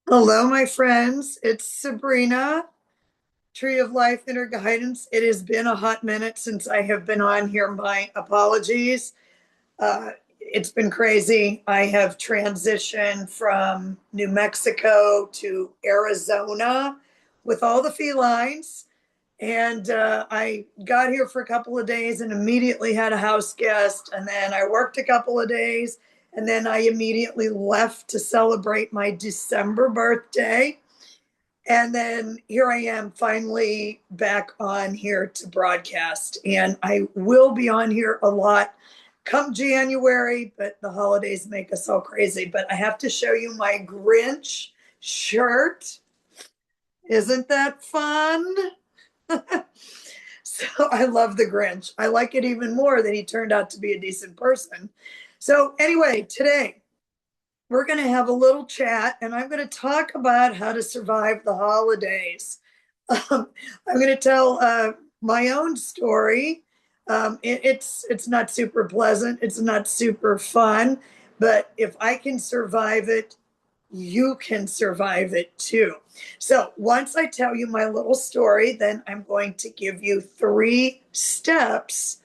Hello, my friends. It's Sabrina, Tree of Life Inner Guidance. It has been a hot minute since I have been on here. My apologies. It's been crazy. I have transitioned from New Mexico to Arizona with all the felines. And I got here for a couple of days and immediately had a house guest. And then I worked a couple of days. And then I immediately left to celebrate my December birthday. And then here I am finally back on here to broadcast. And I will be on here a lot come January, but the holidays make us all crazy. But I have to show you my Grinch shirt. Isn't that fun? So I love the Grinch. I like it even more that he turned out to be a decent person. So, anyway, today we're going to have a little chat and I'm going to talk about how to survive the holidays. I'm going to tell my own story. It's not super pleasant, it's not super fun, but if I can survive it, you can survive it too. So, once I tell you my little story, then I'm going to give you 3 steps,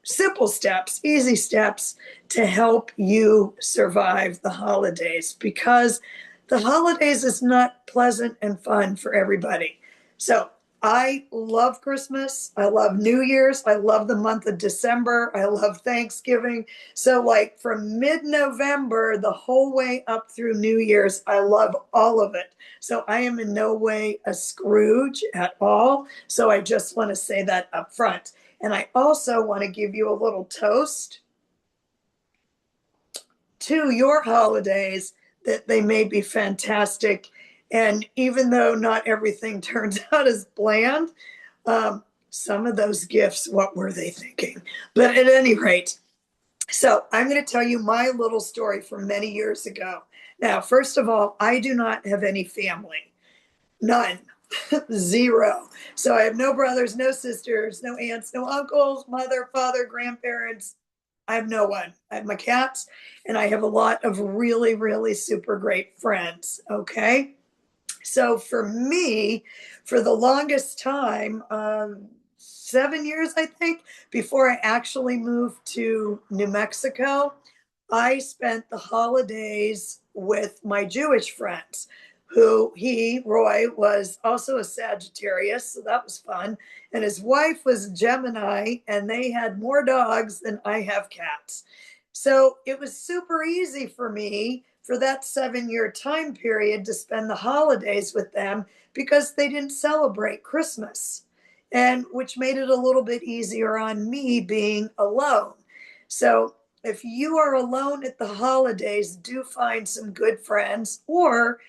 simple steps, easy steps to help you survive the holidays because the holidays is not pleasant and fun for everybody. So, I love Christmas. I love New Year's. I love the month of December. I love Thanksgiving. So, like from mid November, the whole way up through New Year's, I love all of it. So, I am in no way a Scrooge at all. So, I just want to say that up front. And I also want to give you a little toast to your holidays that they may be fantastic. And even though not everything turns out as planned, some of those gifts, what were they thinking? But at any rate, so I'm going to tell you my little story from many years ago. Now, first of all, I do not have any family, none, zero. So I have no brothers, no sisters, no aunts, no uncles, mother, father, grandparents. I have no one. I have my cats, and I have a lot of really, really super great friends. Okay. So for me, for the longest time, 7 years, I think, before I actually moved to New Mexico, I spent the holidays with my Jewish friends, Roy, was also a Sagittarius, so that was fun. And his wife was Gemini, and they had more dogs than I have cats. So it was super easy for me for that 7 year time period to spend the holidays with them because they didn't celebrate Christmas, and which made it a little bit easier on me being alone. So if you are alone at the holidays, do find some good friends. Or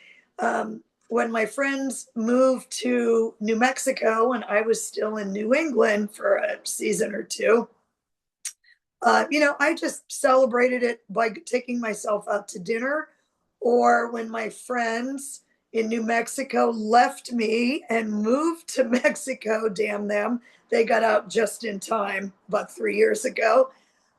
when my friends moved to New Mexico and I was still in New England for a season or two, I just celebrated it by taking myself out to dinner. Or when my friends in New Mexico left me and moved to Mexico, damn them, they got out just in time about 3 years ago.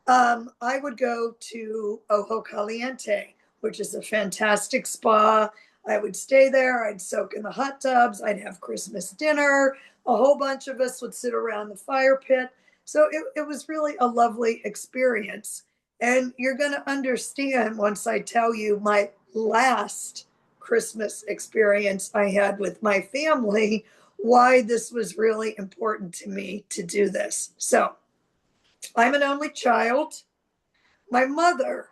I would go to Ojo Caliente, which is a fantastic spa. I would stay there. I'd soak in the hot tubs. I'd have Christmas dinner. A whole bunch of us would sit around the fire pit. So it was really a lovely experience. And you're going to understand once I tell you my last Christmas experience I had with my family, why this was really important to me to do this. So I'm an only child. My mother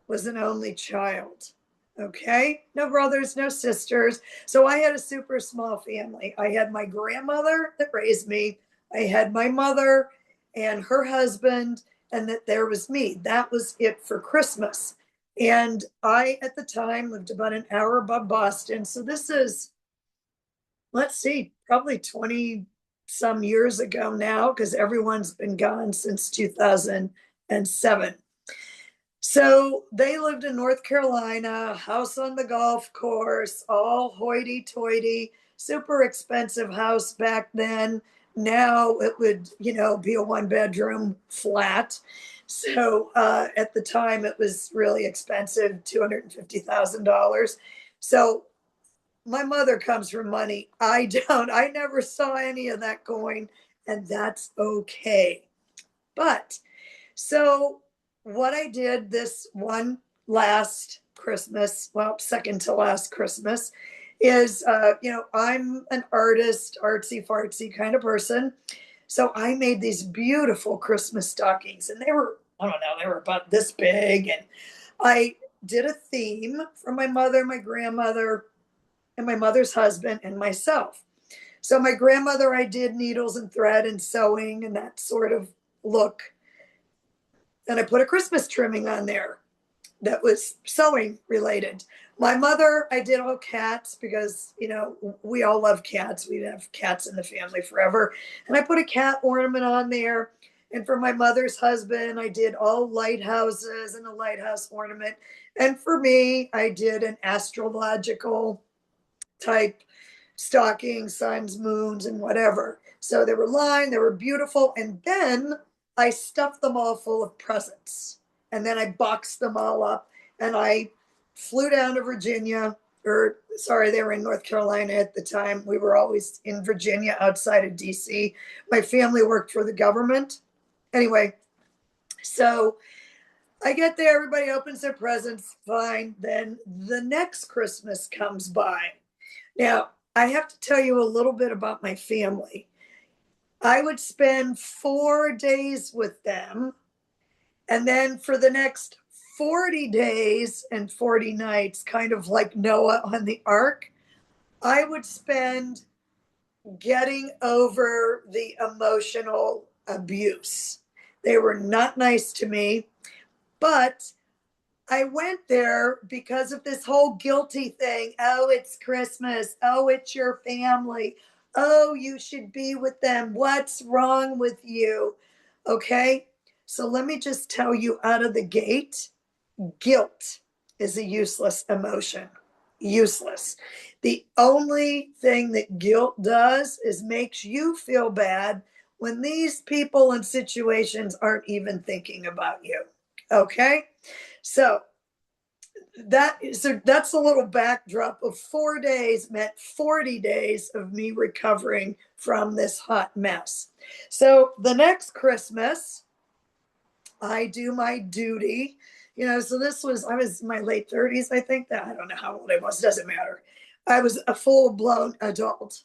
was an only child. Okay. No brothers, no sisters. So I had a super small family. I had my grandmother that raised me, I had my mother and her husband, and that there was me. That was it for Christmas. And I, at the time, lived about an hour above Boston. So this is, let's see, probably 20 some years ago now, because everyone's been gone since 2007. So they lived in North Carolina, house on the golf course, all hoity toity, super expensive house back then. Now it would, be a 1 bedroom flat. So at the time, it was really expensive, $250,000. So my mother comes from money. I don't. I never saw any of that going, and that's okay. But so what I did this one last Christmas, well, second to last Christmas, is I'm an artist, artsy fartsy kind of person. So I made these beautiful Christmas stockings, and they were, I don't know, they were about this big. And I did a theme for my mother, my grandmother, and my mother's husband, and myself. So my grandmother, I did needles and thread and sewing and that sort of look. And I put a Christmas trimming on there that was sewing related. My mother, I did all cats because, we all love cats. We have cats in the family forever. And I put a cat ornament on there. And for my mother's husband, I did all lighthouses and a lighthouse ornament. And for me, I did an astrological type stocking, suns, moons, and whatever. So they were lined, they were beautiful. And then I stuffed them all full of presents. And then I boxed them all up and I flew down to Virginia, or sorry, they were in North Carolina at the time. We were always in Virginia outside of DC. My family worked for the government. Anyway, so I get there, everybody opens their presents, fine. Then the next Christmas comes by. Now, I have to tell you a little bit about my family. I would spend 4 days with them. And then for the next 40 days and 40 nights, kind of like Noah on the ark, I would spend getting over the emotional abuse. They were not nice to me, but I went there because of this whole guilty thing. Oh, it's Christmas. Oh, it's your family. Oh, you should be with them. What's wrong with you? Okay. So let me just tell you out of the gate, guilt is a useless emotion. Useless. The only thing that guilt does is makes you feel bad when these people and situations aren't even thinking about you. Okay. So that's a little backdrop of 4 days meant 40 days of me recovering from this hot mess. So the next Christmas, I do my duty. So I was in my late 30s, I think. That I don't know how old I was, doesn't matter. I was a full-blown adult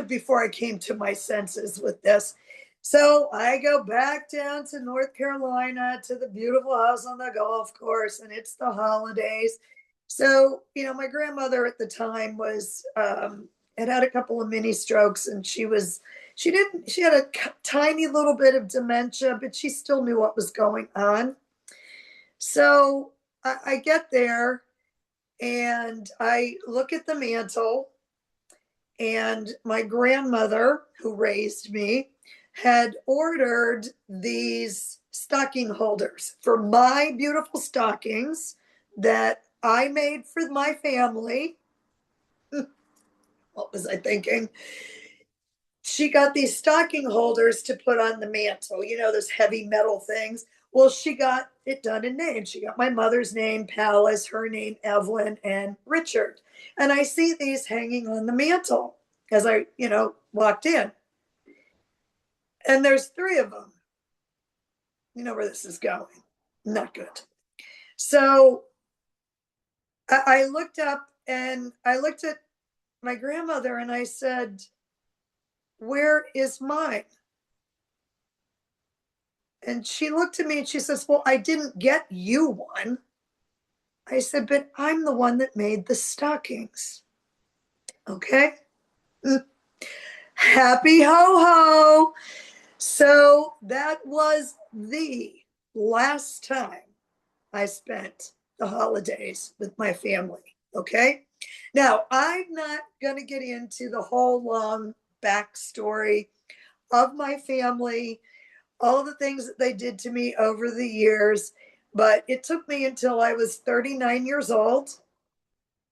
before I came to my senses with this. So I go back down to North Carolina to the beautiful house on the golf course, and it's the holidays. So, my grandmother at the time was had a couple of mini strokes, and she had a tiny little bit of dementia, but she still knew what was going on. So I get there and I look at the mantle, and my grandmother, who raised me, had ordered these stocking holders for my beautiful stockings that I made for my family. What was I thinking? She got these stocking holders to put on the mantle, those heavy metal things. Well, she got it done in names. She got my mother's name, Palace, her name, Evelyn, and Richard. And I see these hanging on the mantle as I, walked in. And there's three of them. You know where this is going. Not good. So I looked up and I looked at my grandmother and I said, "Where is mine?" And she looked at me and she says, "Well, I didn't get you one." I said, "But I'm the one that made the stockings." Okay. Happy ho ho. So that was the last time I spent the holidays with my family. Okay. Now, I'm not going to get into the whole long backstory of my family, all the things that they did to me over the years, but it took me until I was 39 years old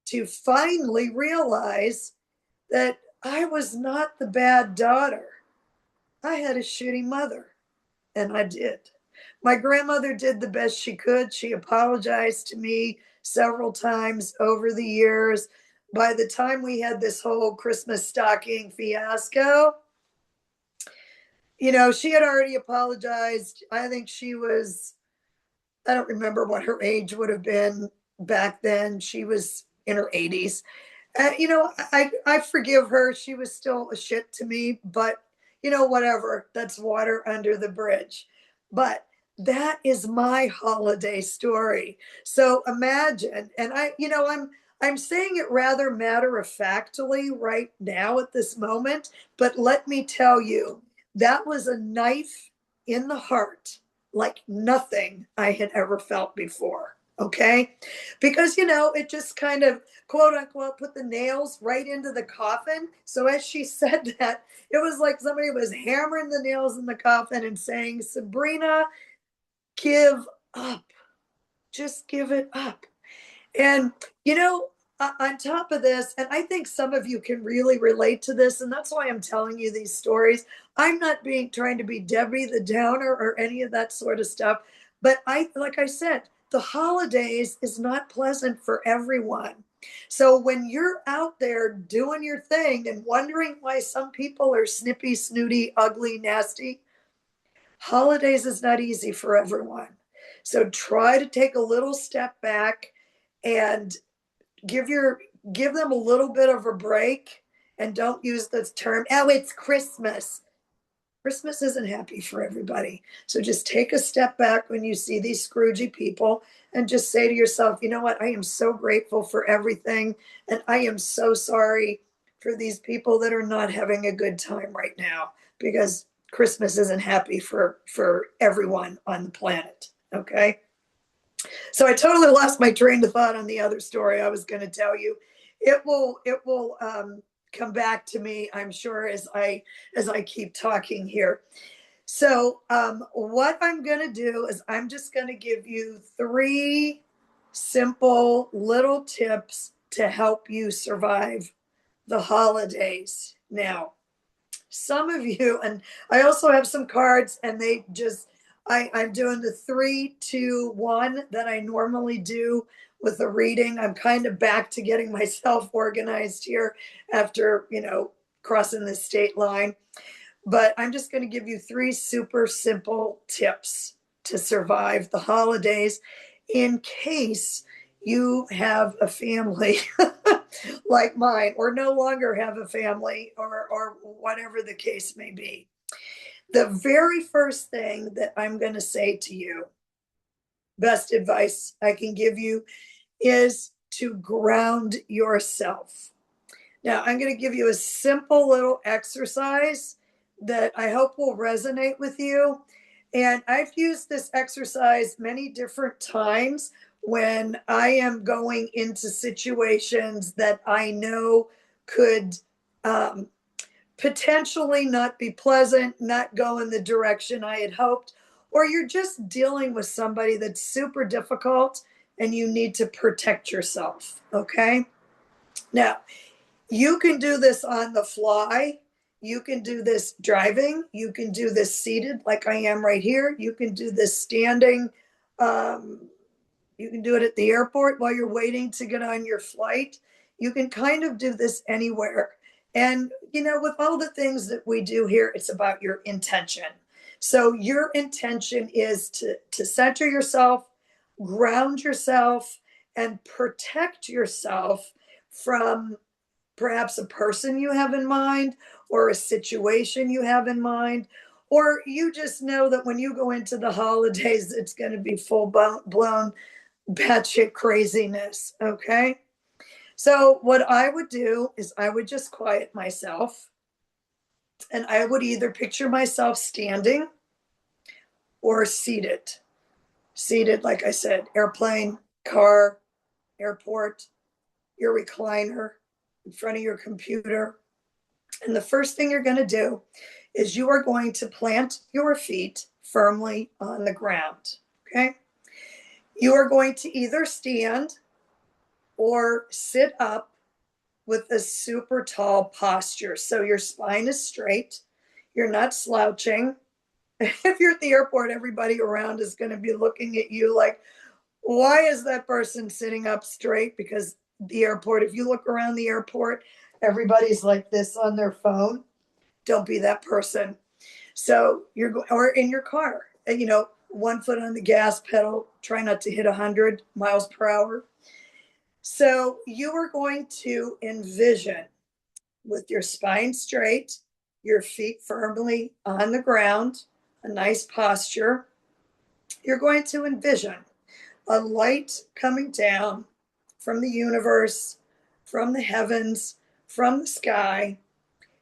to finally realize that I was not the bad daughter. I had a shitty mother, and I did. My grandmother did the best she could. She apologized to me several times over the years. By the time we had this whole Christmas stocking fiasco, she had already apologized. I think she was, I don't remember what her age would have been back then. She was in her 80s. I forgive her. She was still a shit to me, but whatever. That's water under the bridge. But that is my holiday story. So imagine, and I'm saying it rather matter of factly right now at this moment, but let me tell you, that was a knife in the heart like nothing I had ever felt before. Okay. Because, it just kind of quote unquote put the nails right into the coffin. So as she said that, it was like somebody was hammering the nails in the coffin and saying, Sabrina, give up. Just give it up. And, on top of this, and I think some of you can really relate to this, and that's why I'm telling you these stories. I'm not trying to be Debbie the Downer or any of that sort of stuff. But like I said, the holidays is not pleasant for everyone. So when you're out there doing your thing and wondering why some people are snippy, snooty, ugly, nasty, holidays is not easy for everyone. So try to take a little step back and give your give them a little bit of a break, and don't use the term, oh, it's Christmas. Christmas isn't happy for everybody. So just take a step back when you see these Scroogey people and just say to yourself, you know what? I am so grateful for everything. And I am so sorry for these people that are not having a good time right now, because Christmas isn't happy for everyone on the planet. Okay. So I totally lost my train of thought on the other story I was going to tell you. It will come back to me, I'm sure, as I keep talking here. So what I'm going to do is I'm just going to give you 3 simple little tips to help you survive the holidays. Now, some of you, and I also have some cards, and I'm doing the 3, 2, 1 that I normally do with a reading. I'm kind of back to getting myself organized here after, crossing the state line. But I'm just going to give you 3 super simple tips to survive the holidays in case you have a family like mine, or no longer have a family, or whatever the case may be. The very first thing that I'm going to say to you, best advice I can give you, is to ground yourself. Now, I'm going to give you a simple little exercise that I hope will resonate with you. And I've used this exercise many different times when I am going into situations that I know could potentially not be pleasant, not go in the direction I had hoped, or you're just dealing with somebody that's super difficult and you need to protect yourself. Okay. Now, you can do this on the fly. You can do this driving. You can do this seated like I am right here. You can do this standing. Um, you can do it at the airport while you're waiting to get on your flight. You can kind of do this anywhere. And, with all the things that we do here, it's about your intention. So your intention is to center yourself, ground yourself, and protect yourself from perhaps a person you have in mind, or a situation you have in mind, or you just know that when you go into the holidays, it's going to be full blown batshit craziness. Okay. So what I would do is I would just quiet myself, and I would either picture myself standing or seated. Seated, like I said, airplane, car, airport, your recliner, in front of your computer. And the first thing you're going to do is you are going to plant your feet firmly on the ground. Okay. You are going to either stand or sit up with a super tall posture. So your spine is straight, you're not slouching, If you're at the airport, everybody around is going to be looking at you like, why is that person sitting up straight? Because the airport, if you look around the airport, everybody's like this on their phone. Don't be that person. So or in your car, and, 1 foot on the gas pedal, try not to hit 100 miles per hour. So you are going to envision with your spine straight, your feet firmly on the ground, a nice posture. You're going to envision a light coming down from the universe, from the heavens, from the sky.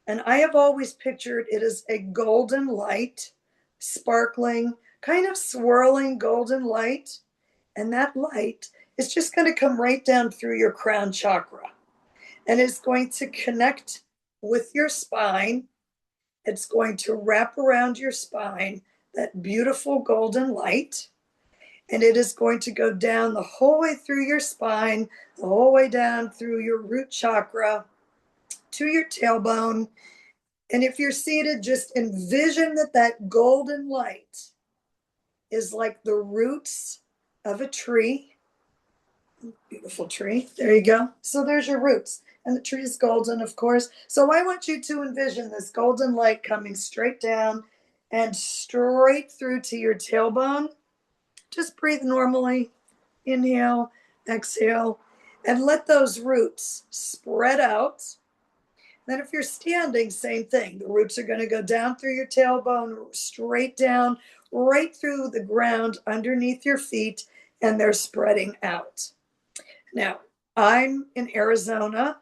And I have always pictured it as a golden light, sparkling, kind of swirling golden light. And that light is just going to come right down through your crown chakra. And it's going to connect with your spine. It's going to wrap around your spine, that beautiful golden light. And it is going to go down the whole way through your spine, the whole way down through your root chakra to your tailbone. And if you're seated, just envision that golden light is like the roots of a tree. Beautiful tree. There you go. So there's your roots. And the tree is golden, of course. So I want you to envision this golden light coming straight down and straight through to your tailbone. Just breathe normally. Inhale, exhale, and let those roots spread out. Then if you're standing, same thing. The roots are going to go down through your tailbone, straight down, right through the ground underneath your feet, and they're spreading out. Now, I'm in Arizona,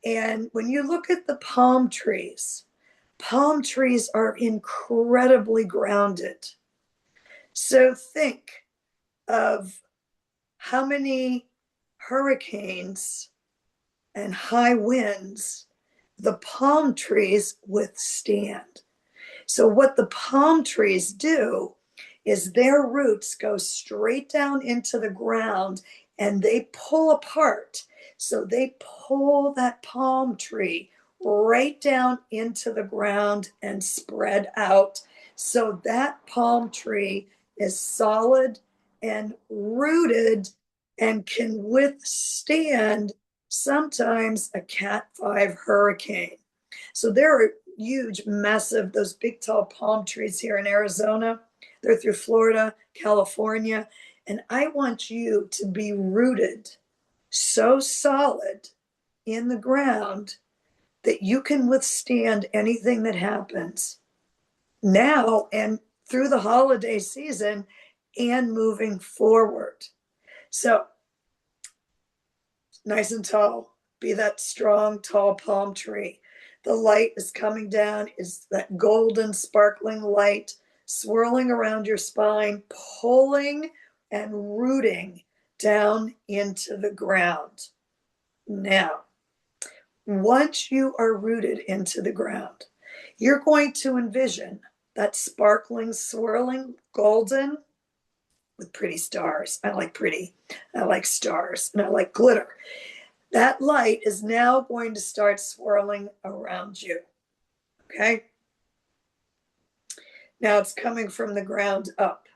and when you look at the palm trees are incredibly grounded. So think of how many hurricanes and high winds the palm trees withstand. So what the palm trees do is their roots go straight down into the ground and they pull apart. So they pull that palm tree right down into the ground and spread out. So that palm tree is solid and rooted and can withstand sometimes a Cat 5 hurricane. So there are huge, massive, those big, tall palm trees here in Arizona. They're through Florida, California. And I want you to be rooted so solid in the ground that you can withstand anything that happens now and through the holiday season and moving forward. So nice and tall, be that strong, tall palm tree. The light is coming down, is that golden, sparkling light swirling around your spine, pulling and rooting down into the ground. Now, once you are rooted into the ground, you're going to envision that sparkling, swirling, golden with pretty stars. I like pretty. I like stars, and I like glitter. That light is now going to start swirling around you. Okay? Now it's coming from the ground up.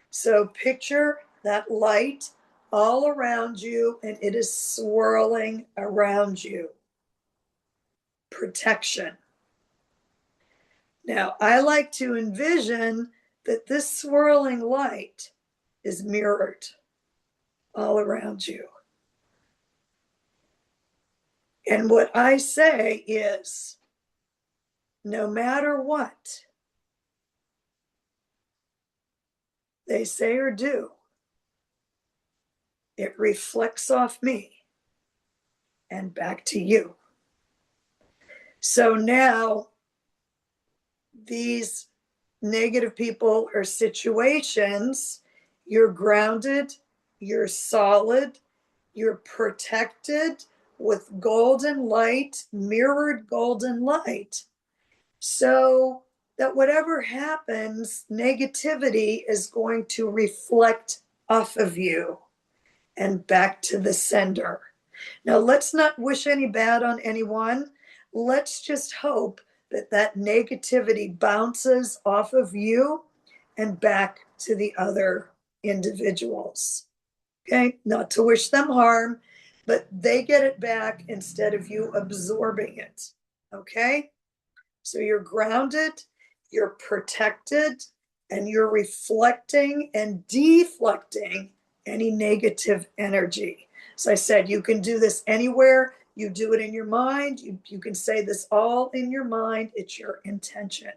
So picture that light all around you, and it is swirling around you. Protection. Now, I like to envision that this swirling light is mirrored all around you. And what I say is, no matter what they say or do, it reflects off me and back to you. So now these negative people or situations, you're grounded, you're solid, you're protected with golden light, mirrored golden light. So that whatever happens, negativity is going to reflect off of you and back to the sender. Now, let's not wish any bad on anyone. Let's just hope that negativity bounces off of you and back to the other individuals. Okay, not to wish them harm, but they get it back instead of you absorbing it. Okay, so you're grounded, you're protected, and you're reflecting and deflecting any negative energy. So I said, you can do this anywhere. You do it in your mind. You can say this all in your mind. It's your intention.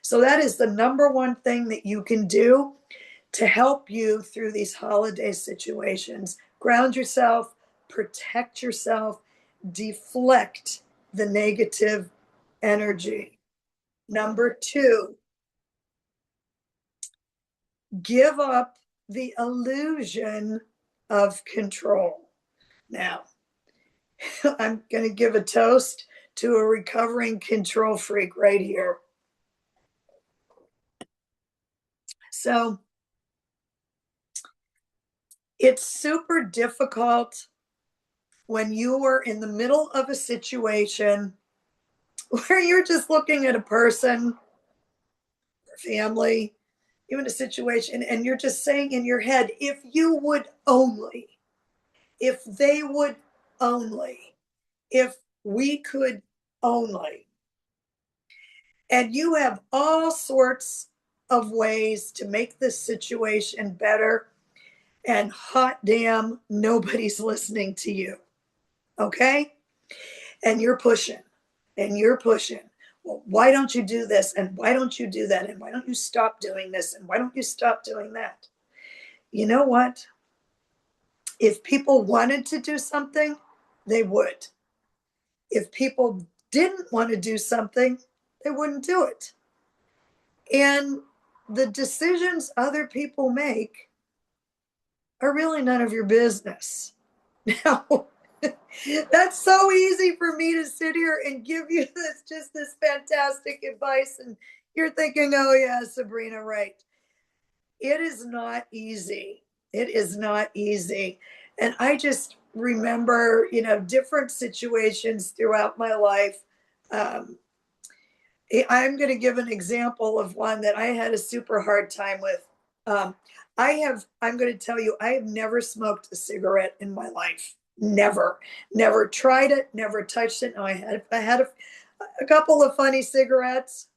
So that is the number one thing that you can do to help you through these holiday situations. Ground yourself, protect yourself, deflect the negative energy. Number two, give up the illusion of control. Now, I'm going to give a toast to a recovering control freak right here. So it's super difficult when you are in the middle of a situation where you're just looking at a person, or family, even a situation, and you're just saying in your head, if you would only, if they would only, if we could only. And you have all sorts of ways to make this situation better. And hot damn, nobody's listening to you. Okay? And you're pushing and you're pushing. Well, why don't you do this? And why don't you do that? And why don't you stop doing this? And why don't you stop doing that? You know what? If people wanted to do something, they would. If people didn't want to do something, they wouldn't do it. And the decisions other people make are really none of your business. Now, that's so easy for me to sit here and give you this fantastic advice. And you're thinking, oh, yeah, Sabrina, right. It is not easy. It is not easy. And I just remember, different situations throughout my life. I'm going to give an example of one that I had a super hard time with. I'm going to tell you, I have never smoked a cigarette in my life. Never tried it, never touched it. Now I had a couple of funny cigarettes.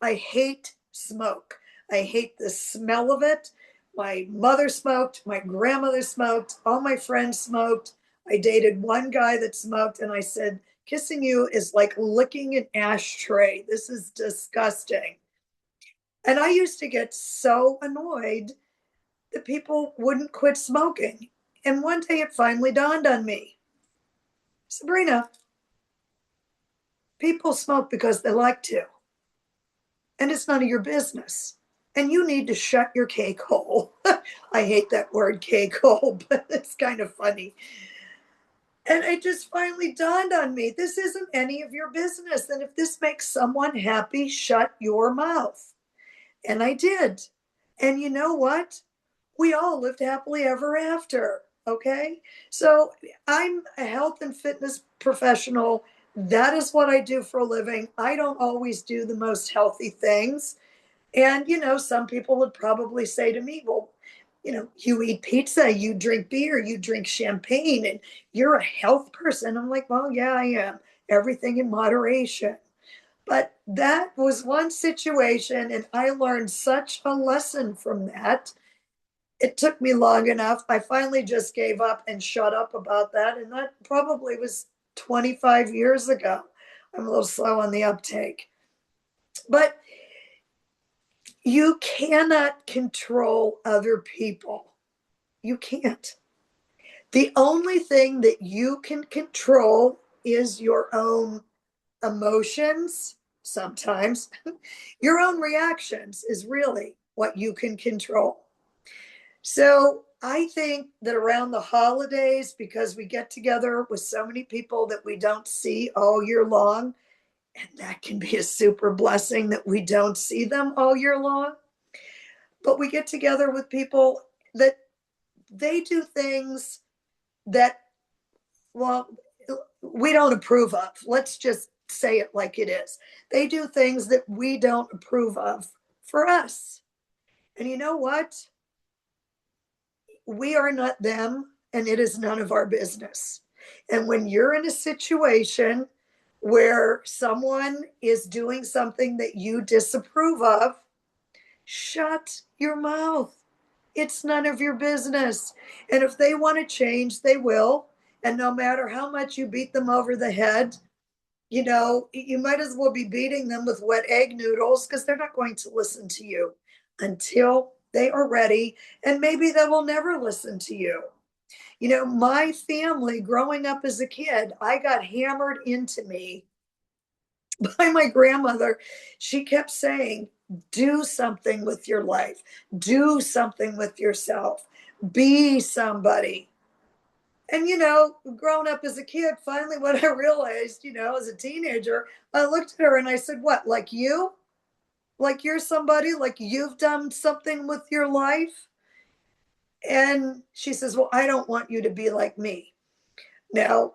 I hate smoke. I hate the smell of it. My mother smoked, my grandmother smoked, all my friends smoked. I dated one guy that smoked, and I said, kissing you is like licking an ashtray. This is disgusting. And I used to get so annoyed that people wouldn't quit smoking. And one day it finally dawned on me, Sabrina, people smoke because they like to, and it's none of your business. And you need to shut your cake hole. I hate that word cake hole, but it's kind of funny. And it just finally dawned on me, this isn't any of your business. And if this makes someone happy, shut your mouth. And I did. And you know what? We all lived happily ever after. Okay. So I'm a health and fitness professional. That is what I do for a living. I don't always do the most healthy things. And, some people would probably say to me, well, you eat pizza, you drink beer, you drink champagne, and you're a health person. I'm like, well, yeah, I am. Everything in moderation. But that was one situation, and I learned such a lesson from that. It took me long enough. I finally just gave up and shut up about that. And that probably was 25 years ago. I'm a little slow on the uptake. But you cannot control other people. You can't. The only thing that you can control is your own emotions, sometimes. Your own reactions is really what you can control. So I think that around the holidays, because we get together with so many people that we don't see all year long, and that can be a super blessing that we don't see them all year long. But we get together with people that they do things that, well, we don't approve of. Let's just say it like it is. They do things that we don't approve of for us. And you know what? We are not them, and it is none of our business. And when you're in a situation where someone is doing something that you disapprove of, shut your mouth. It's none of your business. And if they want to change, they will. And no matter how much you beat them over the head, you might as well be beating them with wet egg noodles, because they're not going to listen to you until they are ready. And maybe they will never listen to you. My family growing up as a kid, I got hammered into me by my grandmother. She kept saying, do something with your life, do something with yourself, be somebody. And, growing up as a kid, finally, what I realized, as a teenager, I looked at her and I said, what, like you? Like you're somebody, like you've done something with your life? And she says, well, I don't want you to be like me. Now,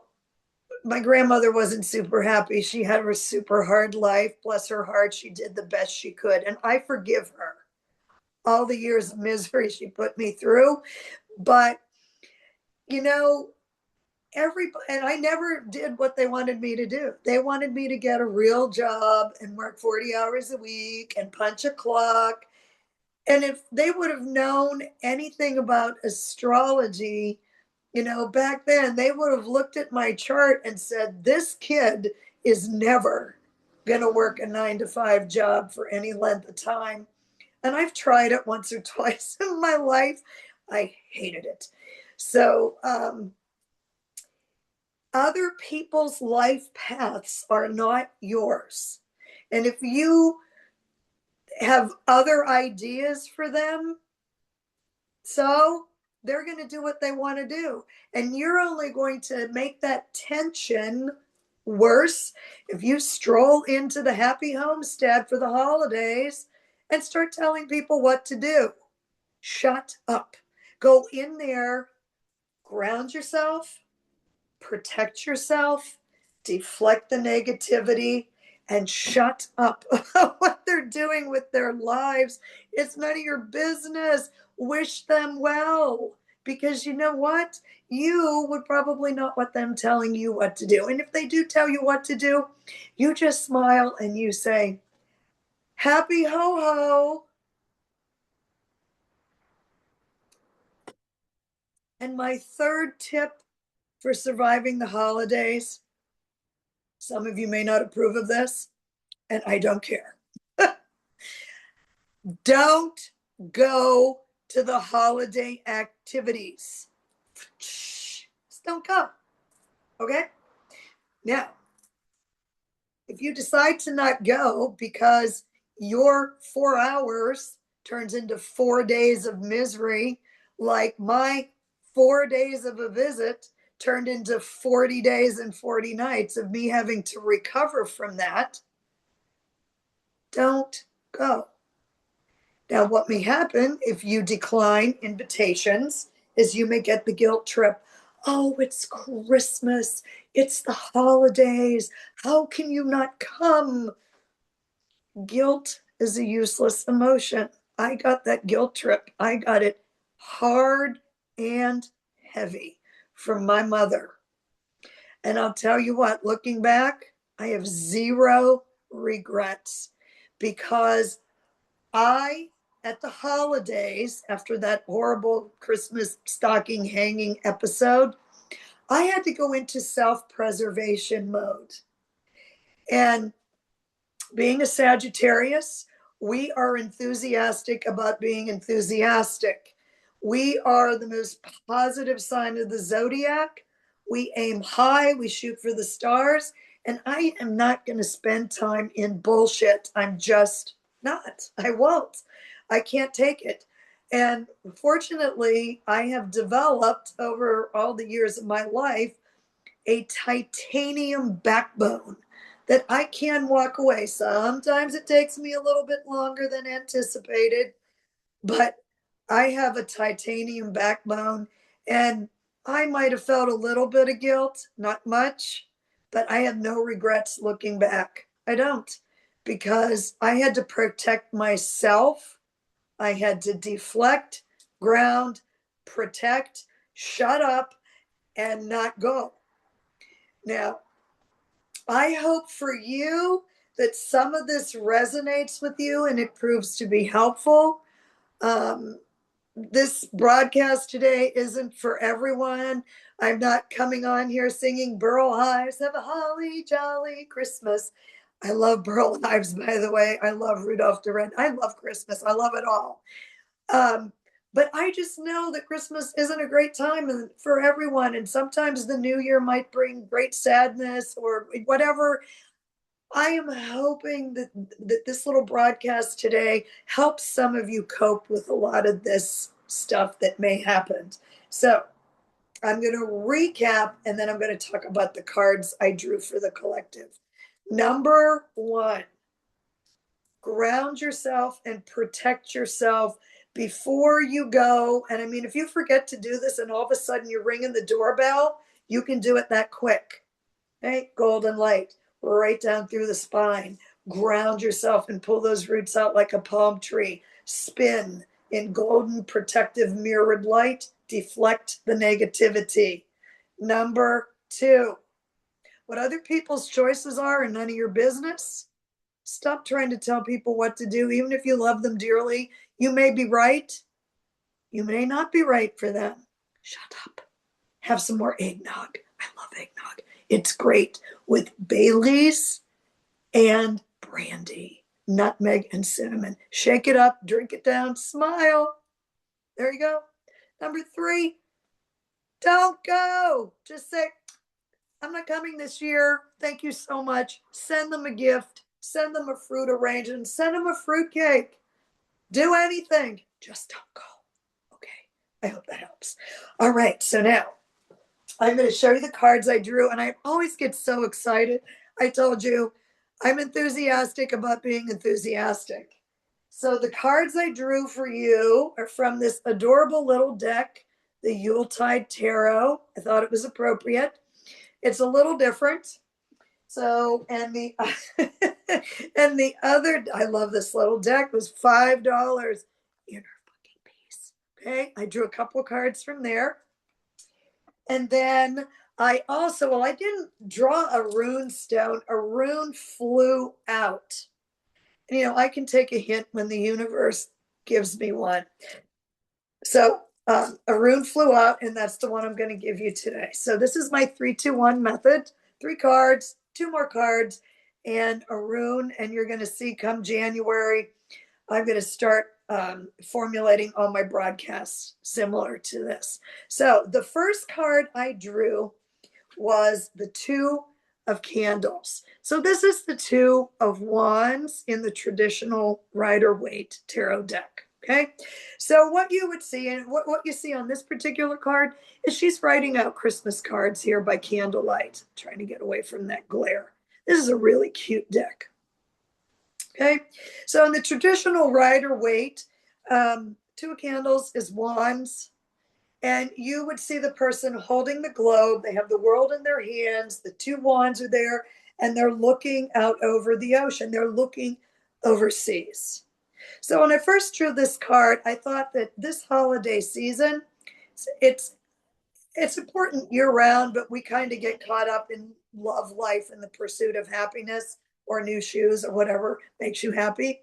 my grandmother wasn't super happy. She had a super hard life. Bless her heart. She did the best she could. And I forgive her all the years of misery she put me through. But, you know, everybody, and I never did what they wanted me to do. They wanted me to get a real job and work 40 hours a week and punch a clock. And if they would have known anything about astrology, back then, they would have looked at my chart and said, this kid is never going to work a 9 to 5 job for any length of time. And I've tried it once or twice in my life. I hated it. So, other people's life paths are not yours. And if you have other ideas for them, so they're going to do what they want to do. And you're only going to make that tension worse if you stroll into the happy homestead for the holidays and start telling people what to do. Shut up. Go in there, ground yourself, protect yourself, deflect the negativity, and shut up about what they're doing with their lives. It's none of your business. Wish them well, because you know what? You would probably not want them telling you what to do. And if they do tell you what to do, you just smile and you say, happy ho ho. And my third tip for surviving the holidays, some of you may not approve of this, and I don't care. Don't go to the holiday activities. Just don't go. Okay? Now, if you decide to not go because your 4 hours turns into 4 days of misery, like my 4 days of a visit turned into 40 days and 40 nights of me having to recover from that, don't go. Now, what may happen if you decline invitations is you may get the guilt trip. Oh, it's Christmas. It's the holidays. How can you not come? Guilt is a useless emotion. I got that guilt trip. I got it hard and heavy from my mother. And I'll tell you what, looking back, I have zero regrets, because at the holidays, after that horrible Christmas stocking hanging episode, I had to go into self-preservation mode. And being a Sagittarius, we are enthusiastic about being enthusiastic. We are the most positive sign of the zodiac. We aim high, we shoot for the stars, and I am not going to spend time in bullshit. I'm just not. I won't. I can't take it. And fortunately, I have developed over all the years of my life a titanium backbone that I can walk away. Sometimes it takes me a little bit longer than anticipated, but I have a titanium backbone, and I might have felt a little bit of guilt, not much, but I have no regrets looking back. I don't, because I had to protect myself. I had to deflect, ground, protect, shut up, and not go. Now, I hope for you that some of this resonates with you and it proves to be helpful. Um, this broadcast today isn't for everyone. I'm not coming on here singing Burl Hives, have a holly jolly Christmas. I love Burl Hives, by the way. I love Rudolph the Red. I love Christmas. I love it all. Um, but I just know that Christmas isn't a great time for everyone. And sometimes the new year might bring great sadness or whatever. I am hoping that this little broadcast today helps some of you cope with a lot of this stuff that may happen. So I'm going to recap and then I'm going to talk about the cards I drew for the collective. Number one, ground yourself and protect yourself before you go. And I mean, if you forget to do this and all of a sudden you're ringing the doorbell, you can do it that quick. Okay? Golden light right down through the spine. Ground yourself and pull those roots out like a palm tree. Spin in golden protective mirrored light. Deflect the negativity. Number two, what other people's choices are none of your business. Stop trying to tell people what to do, even if you love them dearly. You may be right. You may not be right for them. Shut up. Have some more eggnog. I love eggnog. It's great with Baileys and brandy, nutmeg and cinnamon. Shake it up, drink it down, smile. There you go. Number three, don't go. Just say, I'm not coming this year. Thank you so much. Send them a gift. Send them a fruit arrangement. Send them a fruit cake. Do anything. Just don't go. Okay. I hope that helps. All right. So now I'm going to show you the cards I drew, and I always get so excited. I told you I'm enthusiastic about being enthusiastic. So the cards I drew for you are from this adorable little deck, the Yuletide Tarot. I thought it was appropriate. It's a little different. So, and the and the other, I love this little deck, was $5. Inner fucking peace. Okay, I drew a couple of cards from there. And then I also, well, I didn't draw a rune stone. A rune flew out. And, you know, I can take a hint when the universe gives me one. So a rune flew out, and that's the one I'm going to give you today. So this is my 3-2-1 method. 3 cards, 2 more cards, and a rune. And you're going to see come January, I'm going to start formulating all my broadcasts similar to this. So the first card I drew was the 2 of Candles. So this is the 2 of Wands in the traditional Rider-Waite tarot deck. Okay, so what you would see, and what you see on this particular card, is she's writing out Christmas cards here by candlelight, trying to get away from that glare. This is a really cute deck. Okay, so in the traditional Rider-Waite, 2 of Candles is Wands, and you would see the person holding the globe. They have the world in their hands. The 2 wands are there, and they're looking out over the ocean. They're looking overseas. So when I first drew this card, I thought that this holiday season, it's important year round, but we kind of get caught up in love life and the pursuit of happiness or new shoes or whatever makes you happy.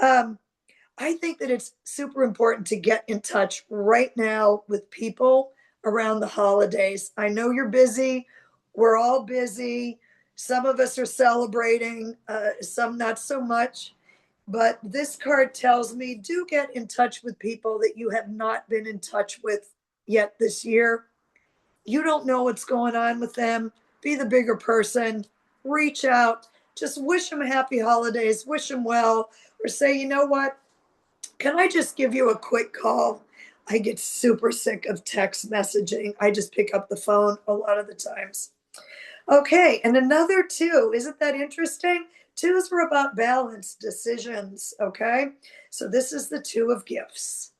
I think that it's super important to get in touch right now with people around the holidays. I know you're busy. We're all busy. Some of us are celebrating, some not so much. But this card tells me do get in touch with people that you have not been in touch with yet this year. You don't know what's going on with them. Be the bigger person. Reach out. Just wish them happy holidays. Wish them well. Or say, you know what? Can I just give you a quick call? I get super sick of text messaging. I just pick up the phone a lot of the times. Okay, and another 2. Isn't that interesting? 2s were about balance, decisions, okay? So this is the 2 of Gifts.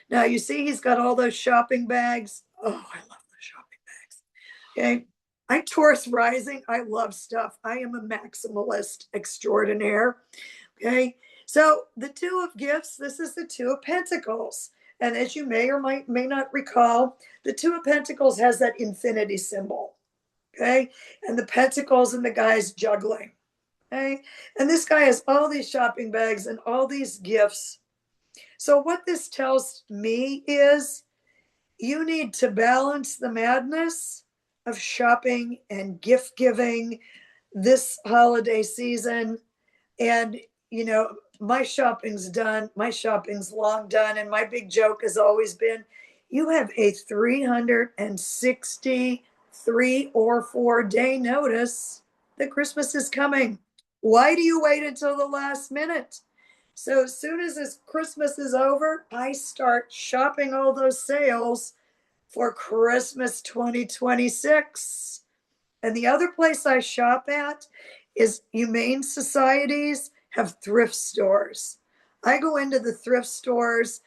Now you see he's got all those shopping bags. Oh, I love the shopping bags. Okay, I Taurus rising. I love stuff. I am a maximalist extraordinaire. Okay. So the Two of Gifts, this is the Two of Pentacles. And as you may or may not recall, the Two of Pentacles has that infinity symbol. Okay. And the pentacles and the guy's juggling. Okay. And this guy has all these shopping bags and all these gifts. So what this tells me is you need to balance the madness of shopping and gift giving this holiday season. And, you know, my shopping's done, my shopping's long done. And my big joke has always been you have a 363 or 4 day notice that Christmas is coming. Why do you wait until the last minute? So as soon as this Christmas is over, I start shopping all those sales for Christmas 2026. And the other place I shop at is humane societies have thrift stores. I go into the thrift stores,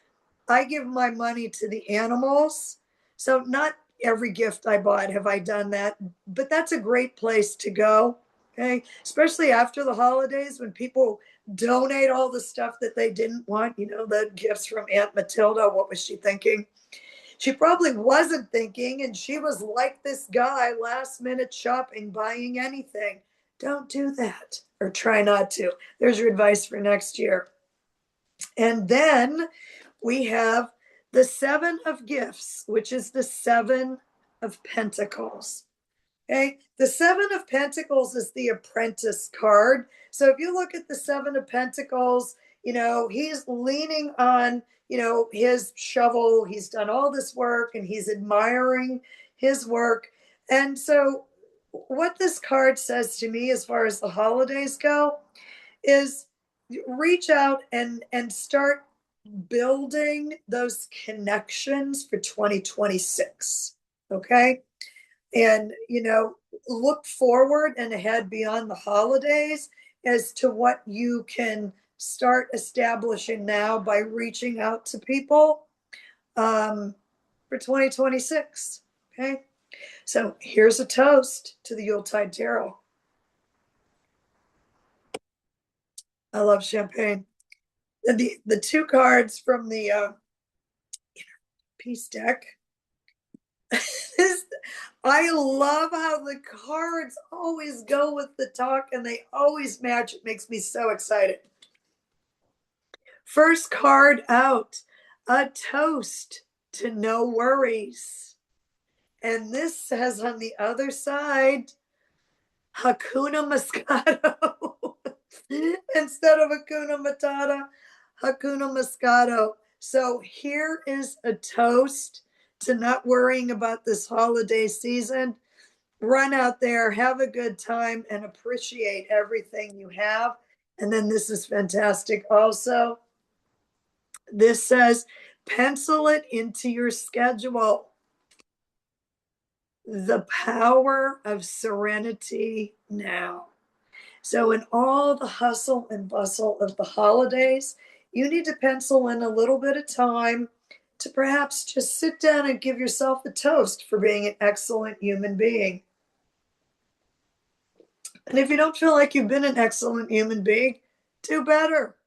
I give my money to the animals. So not every gift I bought have I done that, but that's a great place to go. Okay, especially after the holidays when people donate all the stuff that they didn't want, you know, the gifts from Aunt Matilda. What was she thinking? She probably wasn't thinking, and she was like this guy, last minute shopping, buying anything. Don't do that, or try not to. There's your advice for next year. And then we have the Seven of Gifts, which is the Seven of Pentacles. Okay, the Seven of Pentacles is the Apprentice card. So if you look at the Seven of Pentacles, you know, he's leaning on, you know, his shovel. He's done all this work and he's admiring his work. And so what this card says to me as far as the holidays go is reach out and start building those connections for 2026. Okay. And, you know, look forward and ahead beyond the holidays as to what you can start establishing now by reaching out to people for 2026. Okay. So here's a toast to the Yuletide Tarot. I love champagne. And the two cards from the peace deck. I love how the cards always go with the talk and they always match. It makes me so excited. First card out, a toast to no worries. And this says on the other side, Hakuna Moscato. Instead of Hakuna Matata, Hakuna Moscato. So here is a toast to not worrying about this holiday season. Run out there, have a good time, and appreciate everything you have. And then this is fantastic also. This says, pencil it into your schedule. The power of serenity now. So, in all the hustle and bustle of the holidays, you need to pencil in a little bit of time to perhaps just sit down and give yourself a toast for being an excellent human being. And if you don't feel like you've been an excellent human being, do better.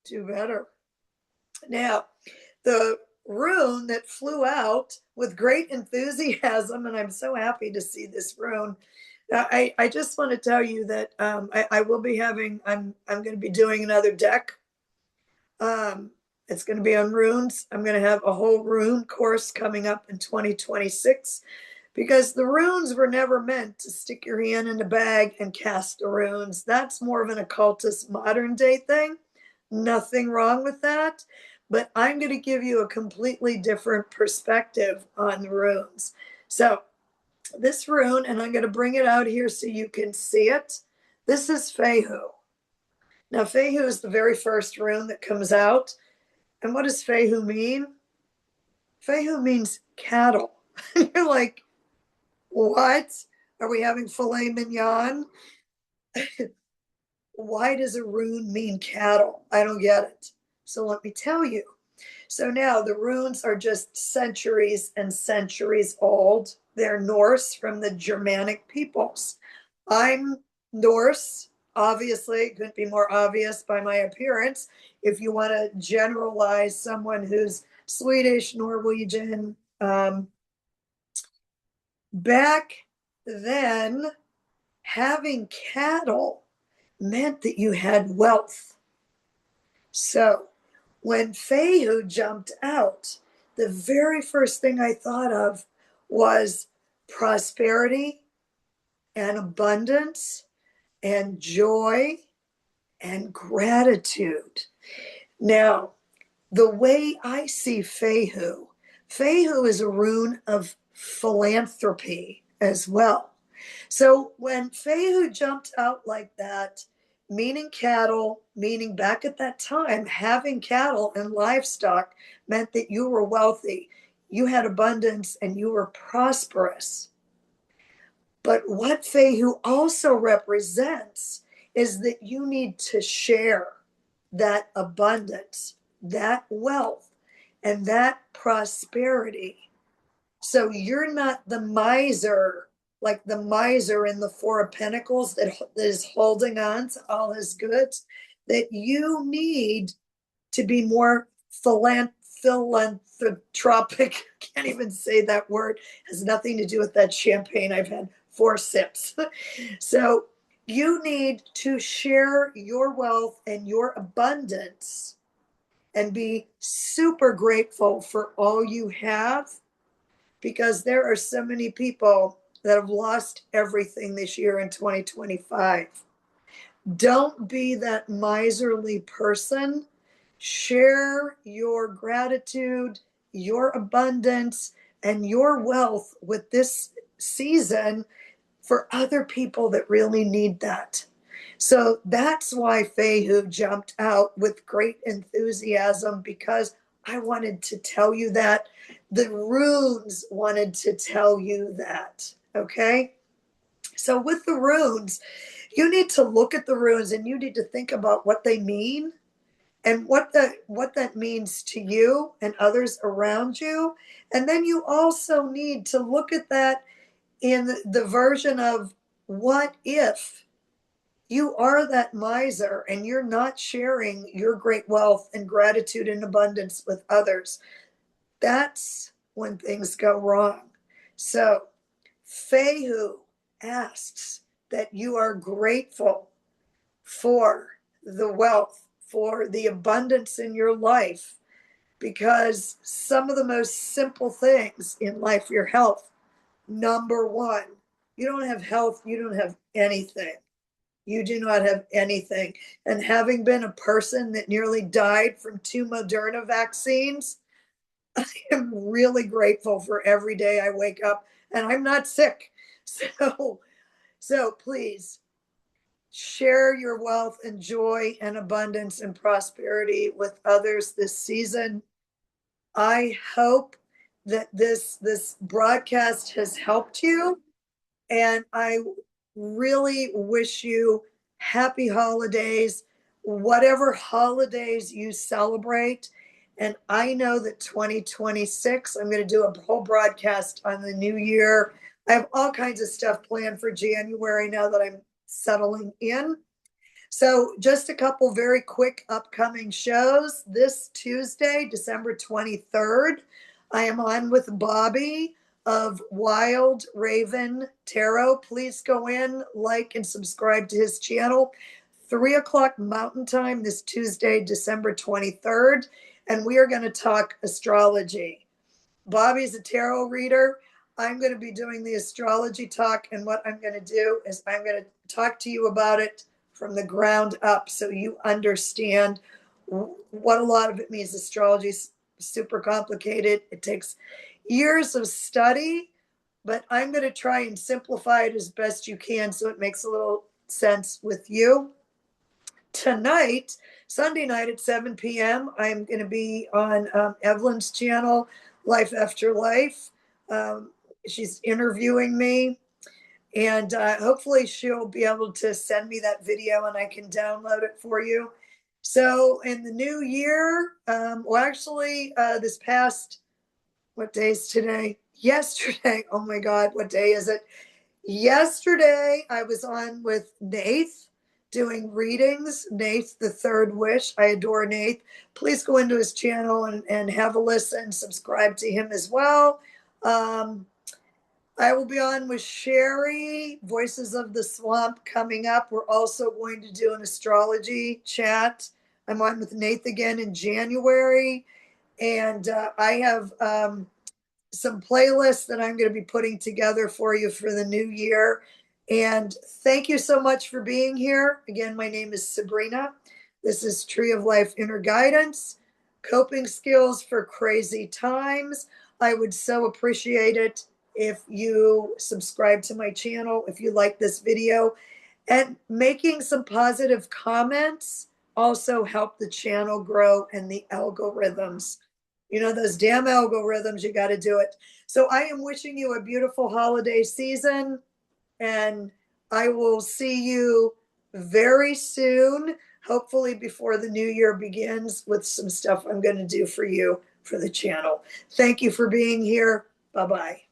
Do better. Now, the rune that flew out with great enthusiasm, and I'm so happy to see this rune. I just want to tell you that I will be having, I'm going to be doing another deck. It's going to be on runes. I'm going to have a whole rune course coming up in 2026 because the runes were never meant to stick your hand in a bag and cast the runes. That's more of an occultist modern day thing. Nothing wrong with that. But I'm going to give you a completely different perspective on the runes. So this rune, and I'm going to bring it out here so you can see it. This is Fehu. Now, Fehu is the very first rune that comes out. And what does Fehu mean? Fehu means cattle. You're like, what? Are we having filet mignon? Why does a rune mean cattle? I don't get it. So let me tell you. So now the runes are just centuries and centuries old. They're Norse from the Germanic peoples. I'm Norse, obviously, it couldn't be more obvious by my appearance. If you want to generalize someone who's Swedish, Norwegian, back then, having cattle meant that you had wealth. So when Fehu jumped out, the very first thing I thought of was prosperity and abundance and joy and gratitude. Now, the way I see Fehu is a rune of philanthropy as well. So when Fehu jumped out like that, meaning cattle, meaning back at that time, having cattle and livestock meant that you were wealthy, you had abundance, and you were prosperous. But what Fehu also represents is that you need to share that abundance, that wealth, and that prosperity. So you're not the miser, like the miser in the Four of Pentacles that is holding on to all his goods, that you need to be more philanthropic. Can't even say that word. It has nothing to do with that champagne. I've had 4 sips. So you need to share your wealth and your abundance and be super grateful for all you have, because there are so many people that have lost everything this year in 2025. Don't be that miserly person. Share your gratitude, your abundance, and your wealth with this season for other people that really need that. So that's why Fehu jumped out with great enthusiasm, because I wanted to tell you that. The runes wanted to tell you that. Okay? So with the runes, you need to look at the runes and you need to think about what they mean and what that means to you and others around you. And then you also need to look at that in the version of, what if you are that miser and you're not sharing your great wealth and gratitude and abundance with others? That's when things go wrong. So Fehu asks that you are grateful for the wealth, for the abundance in your life, because some of the most simple things in life, your health, number one, you don't have health, you don't have anything. You do not have anything. And having been a person that nearly died from 2 Moderna vaccines, I am really grateful for every day I wake up and I'm not sick. So please share your wealth and joy and abundance and prosperity with others this season. I hope that this broadcast has helped you, and I really wish you happy holidays, whatever holidays you celebrate. And I know that 2026, I'm going to do a whole broadcast on the new year. I have all kinds of stuff planned for January now that I'm settling in. So just a couple very quick upcoming shows. This Tuesday, December 23rd, I am on with Bobby of Wild Raven Tarot. Please go in, like, and subscribe to his channel. 3 o'clock Mountain Time this Tuesday, December 23rd. And we are going to talk astrology. Bobby's a tarot reader. I'm going to be doing the astrology talk. And what I'm going to do is I'm going to talk to you about it from the ground up, so you understand what a lot of it means. Astrology is super complicated. It takes years of study, but I'm going to try and simplify it as best you can so it makes a little sense with you. Tonight, Sunday night at 7 p.m., I'm going to be on Evelyn's channel, Life After Life. She's interviewing me. And hopefully she'll be able to send me that video and I can download it for you. So in the new year, this past, what day is today? yesterday, oh my God, what day is it? Yesterday, I was on with Nath doing readings. Nath, the third wish. I adore Nath. Please go into his channel and have a listen, subscribe to him as well. Um, I will be on with Sherry, Voices of the Swamp, coming up. We're also going to do an astrology chat. I'm on with Nath again in January. And I have some playlists that I'm going to be putting together for you for the new year. And thank you so much for being here. Again, my name is Sabrina. This is Tree of Life Inner Guidance, Coping Skills for Crazy Times. I would so appreciate it if you subscribe to my channel, if you like this video, and making some positive comments also help the channel grow and the algorithms. You know, those damn algorithms, you got to do it. So I am wishing you a beautiful holiday season, and I will see you very soon, hopefully before the new year begins, with some stuff I'm going to do for you for the channel. Thank you for being here. Bye-bye.